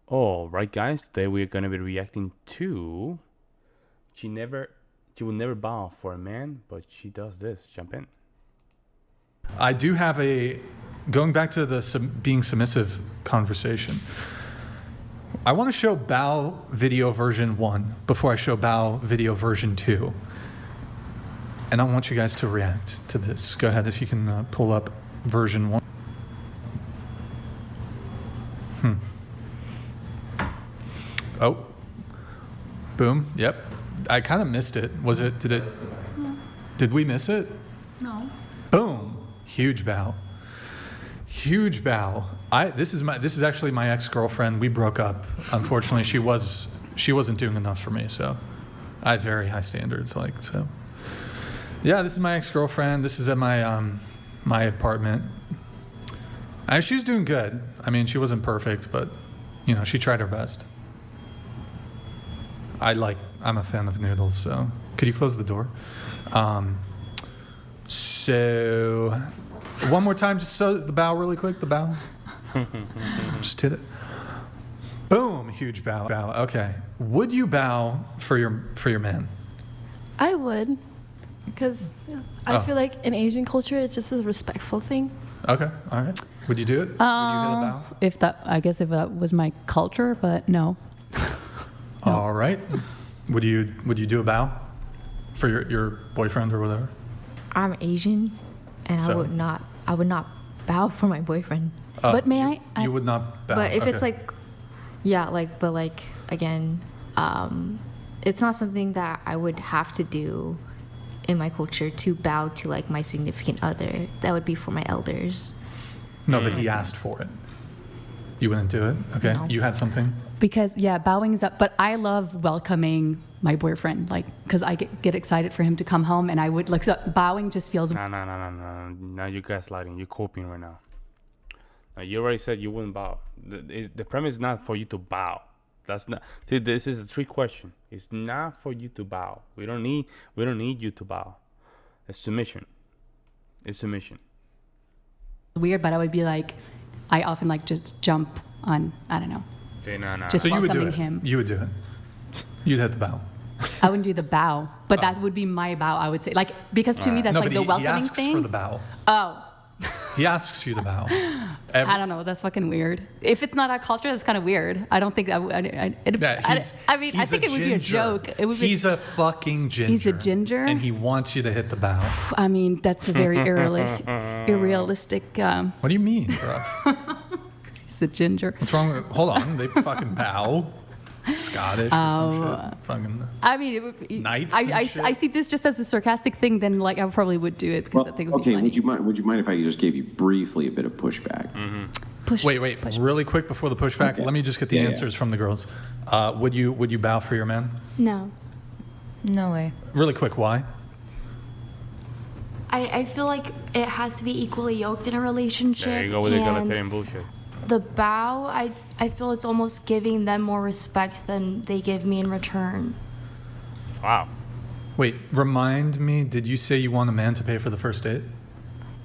All right, guys. Today we're gonna be reacting to she will never bow for a man, but she does this. Jump in. I do have going back to the being submissive conversation. I want to show bow video version 1 before I show bow video version 2. And I want you guys to react to this. Go ahead if you can pull up version 1. Oh, boom. Yep. I kind of missed it. No. Did we miss it? No. Boom. Huge bow. Huge bow. This is actually my ex-girlfriend. We broke up. Unfortunately, she wasn't doing enough for me, so I have very high standards, so. Yeah, this is my ex-girlfriend. This is at my apartment. She was doing good. I mean, she wasn't perfect, but she tried her best. I'm a fan of noodles, so could you close the door? So one more time, just so the bow really quick, the bow. Just hit it. Boom, huge bow. Okay. Would you bow for your man? I would, because I feel like in Asian culture, it's just a respectful thing. Okay, all right. Would you do it? Would you hit a bow? If that was my culture, but no. No. All right. Would you do a bow for your boyfriend or whatever? I'm Asian, and So? I would not bow for my boyfriend. Oh, But may I? You would not bow. But if it's okay. again, it's not something that I would have to do in my culture to bow to like my significant other. That would be for my elders. No, but he asked for it. You wouldn't do it? Okay. No. You had something? Because bowing is up. But I love welcoming my boyfriend, because I get excited for him to come home, and I would so bowing just feels. No. Now you're gaslighting. You're coping right now. You already said you wouldn't bow. The premise is not for you to bow. That's not. See, this is a trick question. It's not for you to bow. We don't need you to bow. It's submission. Weird, but I would be like, I often just jump on. I don't know. Okay, no. Just So you would do welcoming it. him. You would do it. You'd hit the bow. I wouldn't do the bow, but that would be my bow. I would say, because to me that's No, like but the he welcoming asks thing. for the bow. Oh. He asks you to bow. I don't know. That's fucking weird. If it's not our culture, that's kind of weird. I don't think that. I think it would be a joke. It would be. He's a fucking ginger. He's a ginger? and he wants you to hit the bow. I mean, that's a very irrealistic. What do you mean, bro? He's a ginger. What's wrong with? Hold on, they fucking bow. Scottish or some shit. Fucking. I mean, it would be, Knights and shit? I see this just as a sarcastic thing. Then, I probably would do it because I think it would be funny. Would you mind if I just gave you briefly a bit of pushback? Wait, really quick before the pushback. Okay. Let me just get the answers from the girls. Would you bow for your man? No. No way. Really quick, why? I feel like it has to be equally yoked in a relationship. There you go with the and egalitarian bullshit. the bow, I feel it's almost giving them more respect than they give me in return. Wow. Wait, remind me, did you say you want a man to pay for the first date?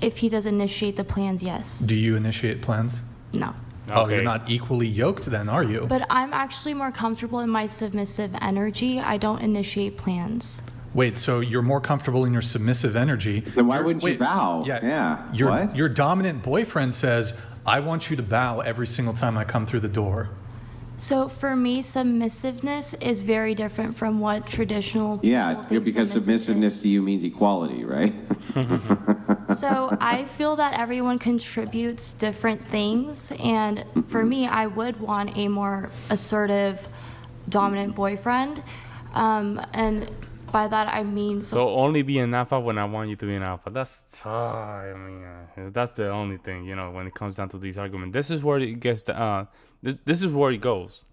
If he does initiate the plans, yes. Do you initiate plans? No. Oh, Okay. you're not equally yoked then, are you? But I'm actually more comfortable in my submissive energy. I don't initiate plans. Wait, so you're more comfortable in your submissive energy. Then why wouldn't you bow? Yeah. What? Your dominant boyfriend says, I want you to bow every single time I come through the door. So for me, submissiveness is very different from what traditional people Yeah, think because submissiveness is. to you means equality, right? So I feel that everyone contributes different things, and for me, I would want a more assertive, dominant boyfriend, and by that I mean So only be an alpha when I want you to be an alpha. That's that's the only thing, when it comes down to these arguments. This is where it gets this is where it goes.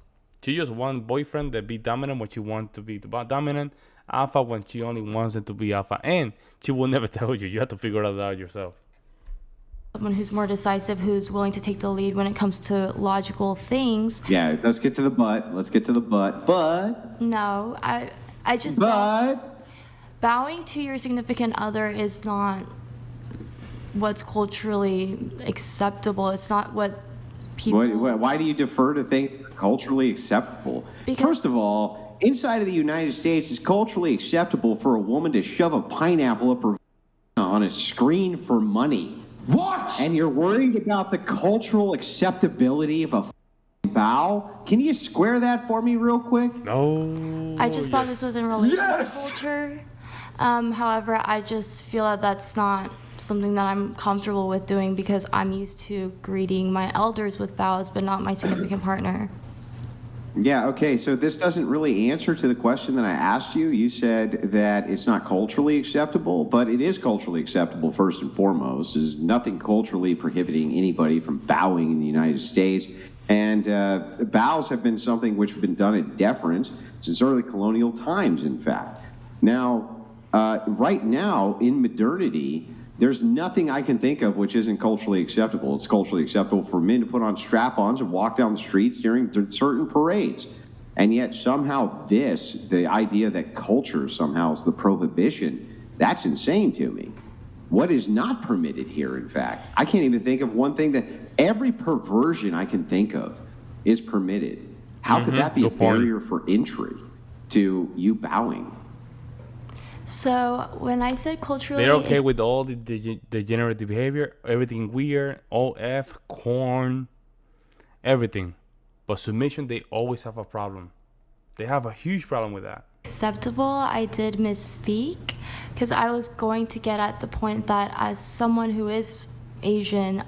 She just want boyfriend that be dominant when she want to be dominant, alpha when she only wants it to be alpha, and she will never tell you. You have to figure it out yourself. someone who's more decisive, who's willing to take the lead when it comes to logical things. Yeah, let's get to the but. But No, I just bowing to your significant other is not what's culturally acceptable. It's not what people. Why do you defer to things that are culturally acceptable? Because- First of all, inside of the United States, it's culturally acceptable for a woman to shove a pineapple up her on a screen for money. What? And you're worried about the cultural acceptability of a bow? Can you square that for me real quick? No. I just thought this was in relation Yes! to culture. However, I just feel that that's not something that I'm comfortable with doing because I'm used to greeting my elders with bows, but not my significant partner. Yeah, okay, so this doesn't really answer to the question that I asked you. You said that it's not culturally acceptable, but it is culturally acceptable first and foremost. There's nothing culturally prohibiting anybody from bowing in the United States. And bows have been something which have been done in deference since early colonial times, in fact. Now, right now, in modernity, there's nothing I can think of which isn't culturally acceptable. It's culturally acceptable for men to put on strap-ons and walk down the streets during certain parades. And yet somehow the idea that culture somehow is the prohibition, that's insane to me. What is not permitted here, in fact? I can't even think of one thing that every perversion I can think of is permitted. How could that be a Good point. barrier for entry to you bowing? So when I said culturally, They're okay with all the degenerative behavior, everything weird, OF, corn, everything. But submission, they always have a problem. They have a huge problem with that. acceptable, I did misspeak because I was going to get at the point that as someone who is Asian,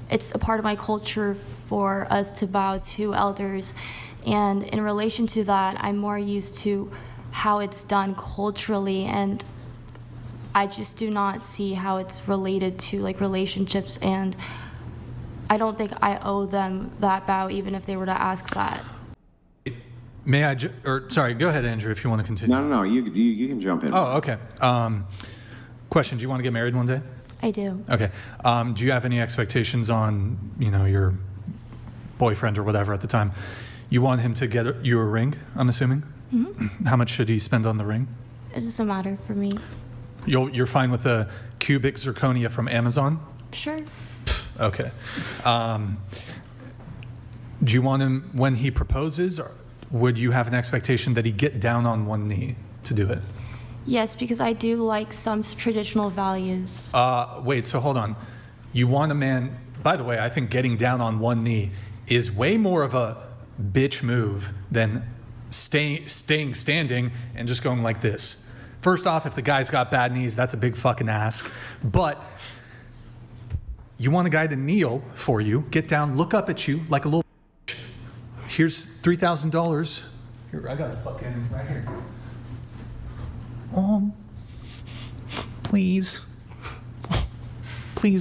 it's a part of my culture for us to bow to elders. And in relation to that, I'm more used to how it's done culturally, and I just do not see how it's related to like relationships, and I don't think I owe them that bow even if they were to ask that. May I, sorry, go ahead, Andrew, if you want to continue. No, you can jump in. Oh, okay. Question, do you want to get married one day? I do. Okay. Do you have any expectations on, your boyfriend or whatever at the time? You want him to get you a ring, I'm assuming? Mm-hmm. How much should he spend on the ring? It doesn't matter for me. You're fine with the cubic zirconia from Amazon? Sure. Okay. Do you want him, when he proposes, or would you have an expectation that he get down on one knee to do it? Yes, because I do like some traditional values. Wait, so hold on. You want a man, by the way, I think getting down on one knee is way more of a bitch move than staying standing and just going like this. First off, if the guy's got bad knees, that's a big fucking ask. But you want a guy to kneel for you, get down, look up at you like a little bitch. Here's $3,000. Here, I got a fucking right here. Please,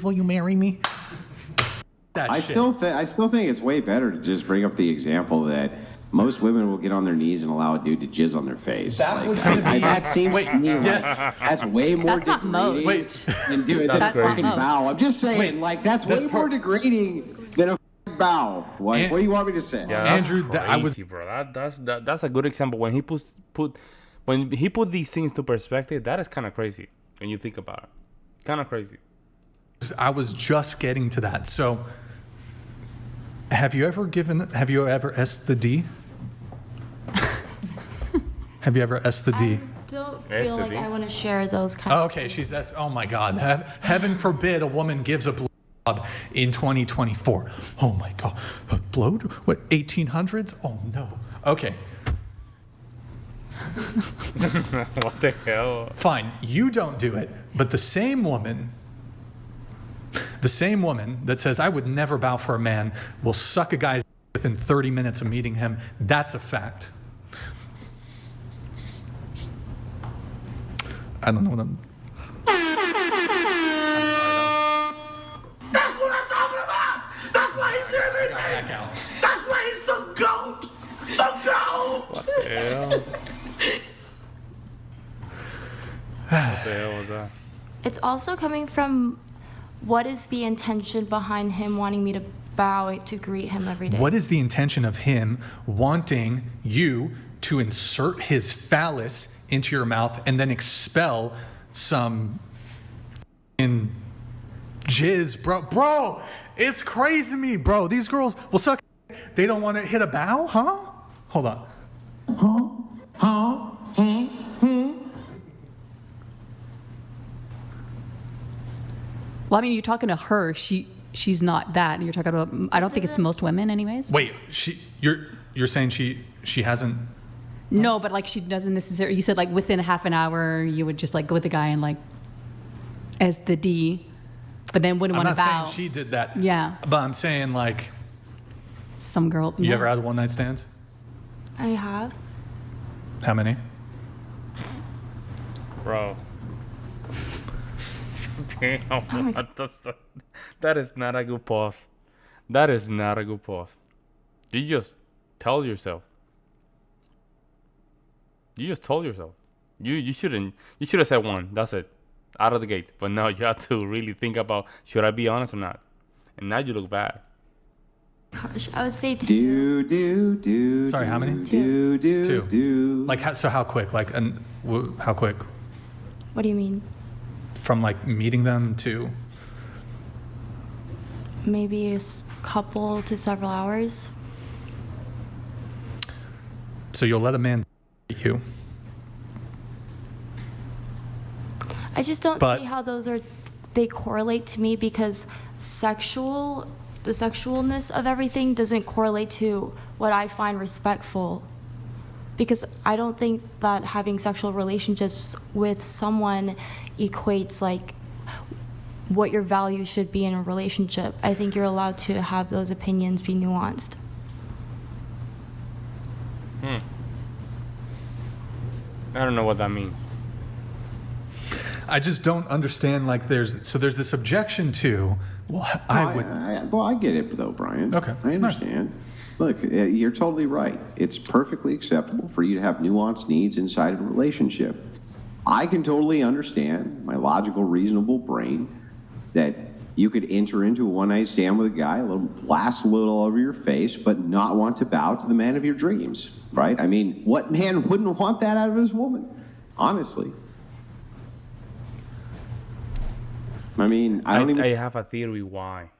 will you marry me? I still think it's way better to just bring up the example that most women will get on their knees and allow a dude to jizz on their face. That seems to me like that's way more That's not degrading most. than doing that That's fucking not most. bow. I'm just saying, that's way more degrading than a fucking bow. What do you want me to say? Yeah, that's Andrew, crazy, bro. That's a good example. When he put these things to perspective, that is kind of crazy when you think about it. Kind of crazy. I was just getting to that. So, have you ever S the D? Have you ever S the D? I don't feel like I want to share those kind Oh, of okay, things. she's S. Oh my God! Heaven forbid a woman gives a blowjob in 2024. Oh my God! A blow? What? 1800s? Oh no. Okay. What the hell? Fine, you don't do it, but the same woman that says, I would never bow for a man, will suck a guy's within 30 minutes of meeting him. That's a fact. I don't know what I'm... That's what I'm talking about! That's why he's doing it! That's why he's the GOAT! The GOAT! What the hell? What the hell was that? It's also coming from what is the intention behind him wanting me to bow to greet him every day? What is the intention of him wanting you to insert his phallus into your mouth and then expel some in jizz, bro? It's crazy to me, bro. These girls will suck. They don't want to hit a bow, huh? Hold on. Well, I mean, you're talking to her. She's not that. And you're talking about. I don't think it's most women, anyways. Wait, you're saying she hasn't. No, but like she doesn't necessarily. You said like within half an hour, you would just like go with the guy and like as the D, but then wouldn't I'm want to bow. not saying she did that. Yeah. But I'm saying like. Some girl. You yeah. ever had a one night stand? I have. How many? Bro. Damn, that is not a good pause. That is not a good pause. You just tell yourself. You just told yourself. You shouldn't. You should have said one. That's it. Out of the gate. But now you have to really think about, should I be honest or not? And now you look bad. Gosh, I would say two. Sorry, how many? Two. Like how quick? Like how quick? What do you mean? From like meeting them to. Maybe a couple to several hours. So you'll let a man you. I just don't see how they correlate to me, because the sexualness of everything doesn't correlate to what I find respectful. Because I don't think that having sexual relationships with someone equates like what your values should be in a relationship. I think you're allowed to have those opinions be nuanced. I don't know what that means. I just don't understand. Like there's this objection to. Well, I get it though, Brian. Okay. I understand. Look, you're totally right. It's perfectly acceptable for you to have nuanced needs inside of a relationship. I can totally understand, my logical, reasonable brain, that you could enter into a one-night stand with a guy, blast a little over your face, but not want to bow to the man of your dreams, right? I mean, what man wouldn't want that out of his woman? Honestly. I mean, I have a theory why.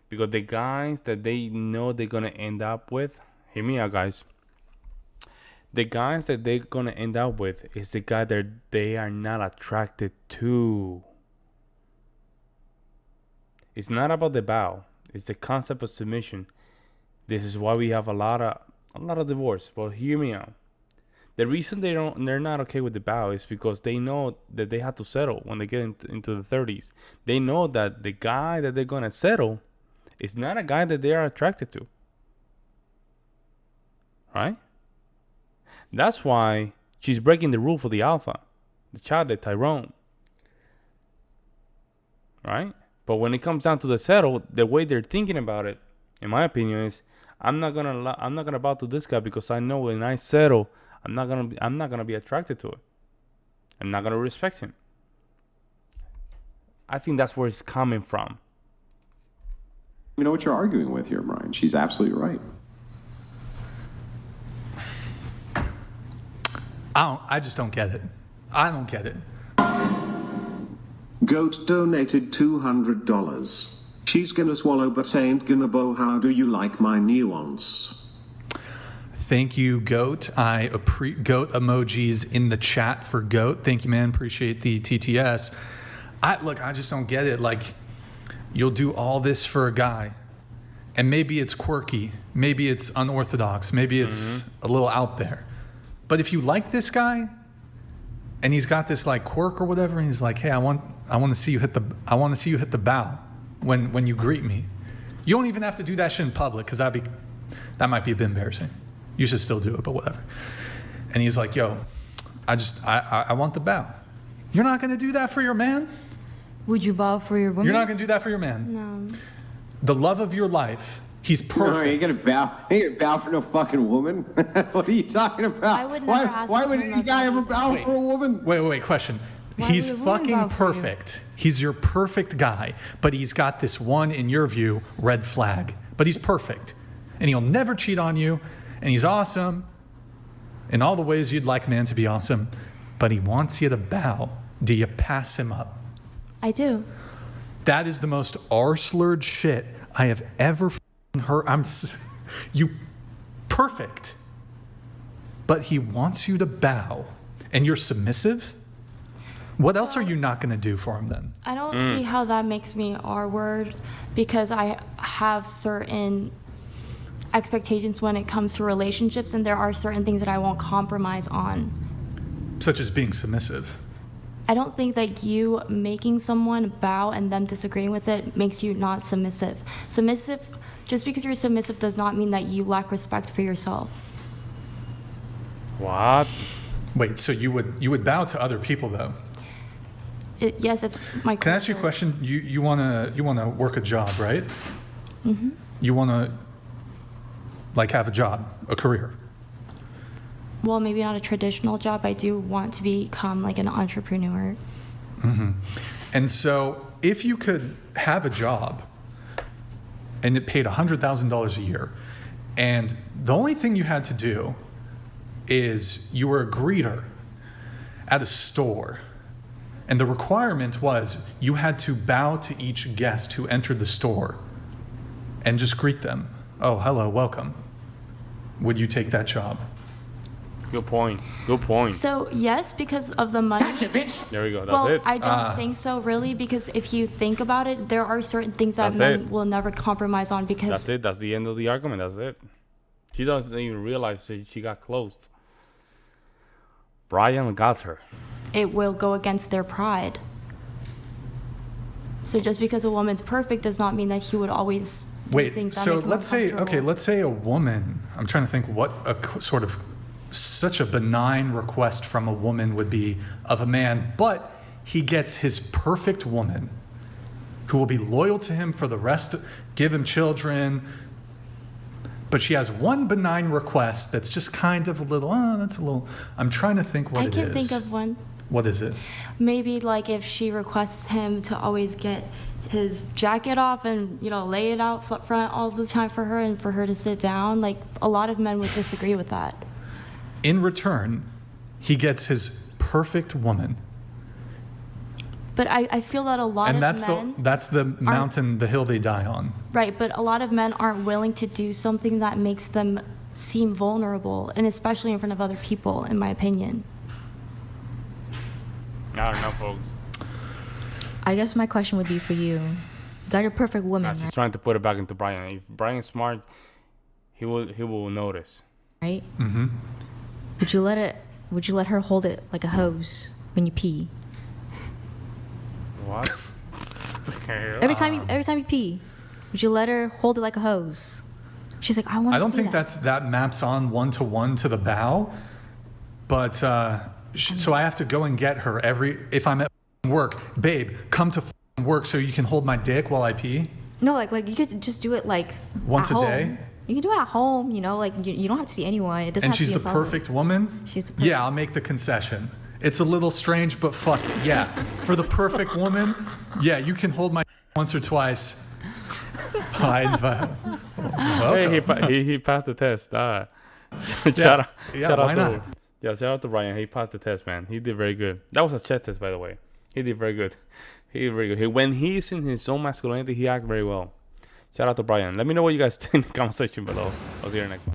Because the guys that they know they're going to end up with, hear me out, guys. The guys that they're going to end up with is the guy that they are not attracted to. It's not about the bow. It's the concept of submission. This is why we have a lot of divorce. But hear me out. The reason they're not okay with the bow is because they know that they have to settle when they get into the 30s. They know that the guy that they're going to settle is not a guy that they are attracted to. Right? That's why she's breaking the rule for the alpha, the child, the Tyrone. Right? But when it comes down to the settle, the way they're thinking about it, in my opinion, is I'm not gonna bow to this guy because I know when I settle, I'm not gonna be attracted to it. I'm not gonna respect him. I think that's where it's coming from. You know what you're arguing with here, Brian. She's absolutely right. I just don't get it. I don't get it. Goat donated $200. She's gonna swallow but ain't gonna bow. How do you like my nuance? Thank you, Goat. Goat emojis in the chat for Goat. Thank you, man. Appreciate the TTS. I just don't get it. Like, you'll do all this for a guy, and maybe it's quirky, maybe it's unorthodox, maybe it's a little out there. But if you like this guy, and he's got this like quirk or whatever, and he's like, "Hey, I want to see you hit the bow when you greet me." You don't even have to do that shit in public, because that might be a bit embarrassing. You should still do it, but whatever. And he's like, "Yo, I want the bow." You're not gonna do that for your man? Would you bow for your woman? You're not gonna do that for your man? No. The love of your life. He's perfect. No, you ain't gonna bow for no fucking woman. What are you talking about? I would never ask why would him any guy ever bow Wait. for a woman? Wait, question. Why He's would a woman fucking bow for you? perfect. He's your perfect guy, but he's got this one, in your view, red flag. But he's perfect. And he'll never cheat on you, and he's awesome in all the ways you'd like a man to be awesome, but he wants you to bow. Do you pass him up? I do. That is the most R-slurred shit I have ever heard. You perfect. But he wants you to bow, and you're submissive? What else are you not going to do for him then? I don't see how that makes me R-word, because I have certain expectations when it comes to relationships, and there are certain things that I won't compromise on. Such as being submissive. I don't think that you making someone bow and them disagreeing with it makes you not submissive. Just because you're submissive does not mean that you lack respect for yourself. What? Wait, so you would bow to other people though? Yes, it's my. Can I ask you a question? You wanna work a job, right? Mm-hmm. You wanna like have a job, a career. Well, maybe not a traditional job. I do want to become like an entrepreneur. Mm-hmm. And so if you could have a job and it paid $100,000 a year, and the only thing you had to do is you were a greeter at a store, and the requirement was you had to bow to each guest who entered the store and just greet them. Oh, hello, welcome. Would you take that job? Good point. Good point. So yes, because of the money. Gotcha, bitch. There we go. That's Well, it. I don't think so, really, because if you think about it, there are certain things that That's men it. will never compromise on because That's it. That's the end of the argument. That's it. She doesn't even realize she got closed. Brian got her. it will go against their pride. So just because a woman's perfect does not mean that he would always do Wait, things that so make him let's say, uncomfortable. let's say a woman, I'm trying to think what sort of such a benign request from a woman would be of a man, but he gets his perfect woman who will be loyal to him for the rest, give him children, but she has one benign request that's just kind of a little, I'm trying to think what it is. I can think of one. What is it? Maybe like if she requests him to always get his jacket off and, lay it out front all the time for her and for her to sit down, like a lot of men would disagree with that. In return, he gets his perfect woman. But I feel that a lot And of men... that's the mountain, the hill they die on. Right, but a lot of men aren't willing to do something that makes them seem vulnerable, and especially in front of other people, in my opinion. I don't know, folks. I guess my question would be for you. You got your perfect woman, She's trying to put it back into Brian. If Brian's smart, he will notice. right? Mm-hmm. Would you let her hold it like a hose when you pee? What? Every time you pee, would you let her hold it like a hose? She's like, I want to see I don't think that. that maps on one-to-one to the bow, but so I have to go and get her if I'm at work. Babe, come to work so you can hold my dick while I pee? No, like you could just do it like Once at a home. day? You can do it at home, like you don't have to see anyone. It doesn't And have to she's be the in public. perfect woman? She's the perfect. Yeah, I'll make the concession. It's a little strange, but fuck it. Yeah, for the perfect woman, yeah, you can hold my once or twice. Hey, he passed the test. Shout why not? Shout out to Brian. He passed the test, man. He did very good. That was a chest test, by the way. He did very good. When he's in his own masculinity, he acts very well. Shout out to Brian. Let me know what you guys think in the comment section below. I'll see you next one.